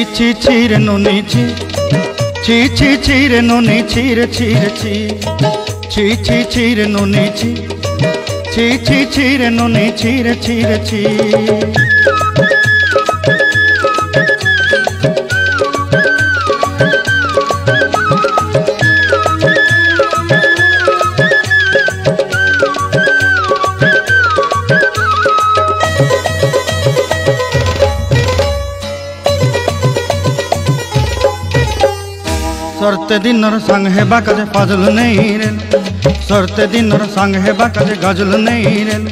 ची ची रे नोनी ची ची रे नोनी ची रे ची रे ची रे नोनी ची ची रे नोनी ची रे ची सरते दिन संग हेबा काजे फाजल नहीं रेल सरते दिन संग हेबा काजे गजल नहीं रेल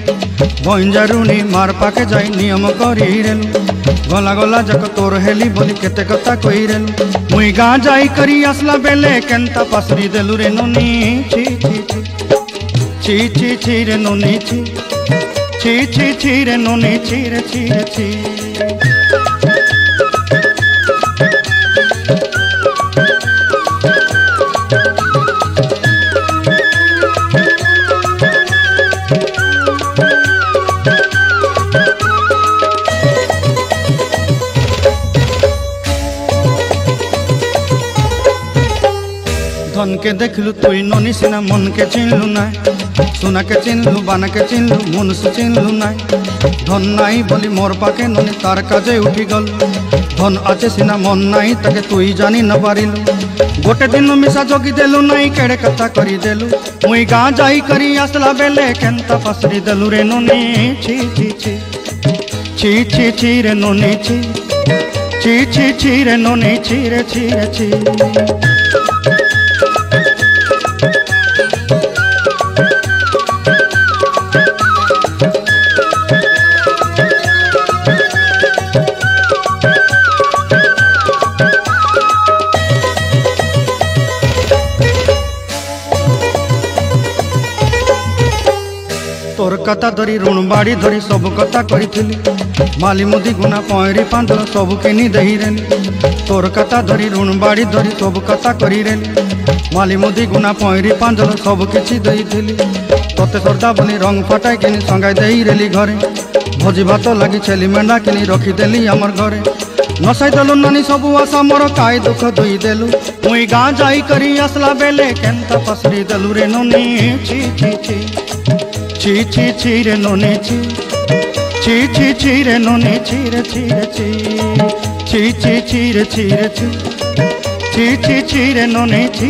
बंजारुनी मार पाके जाई नियम करी रेल गला गला जक तोर हेली बोली केते कथा कई रेल मुई गाँ जाई करी आसला बेले केंता पासरी देलु रे नोनी ची ची रे नोनी ची रे नोनी ची ची धन के देखलु तुई नोनी सिना मन के चिन्हलु ना सुना के चिन्हलु बाना के चिन्हलु मन से चिन्हलु ना धन नाई बोली मोर पाके नोनी तार काजे उठी गल धन आचे सिना मन नाई ताके तुई जानी न पारिलु गोटे दिन मिसा जोगी देलु नाई केड़े कथा करी देलु मुई गाँ जाई करी आसला बेले केंता फसरी देलु रे नोनी ची रे नोनी ची रे नोनी ची तोर कथा धरी ऋण बाड़ी धरी सब कथा करी माली मुदी गुना पहरी पांदल सब किनी दही रेली तोर कथा धरी ऋण बाड़ी धरी सब कथा करी रेली माली मुदी गुना पहरी पांदल सब किछि दही थिली तोते सरदा बनी रंग फटाई किनी संगाई दही रेली घरे भोजी भात लगी छेली मेंढा किनी रखी देली हमर घरे नसाई देलु नानी सबु आशा मोर काय दुख दुई देलु मुई गाँ जाई करी आसला बेले केंता फसरी देलु रे नोनी ची रे नोनी ची रे नोनी ची रे ची रे नोनी ची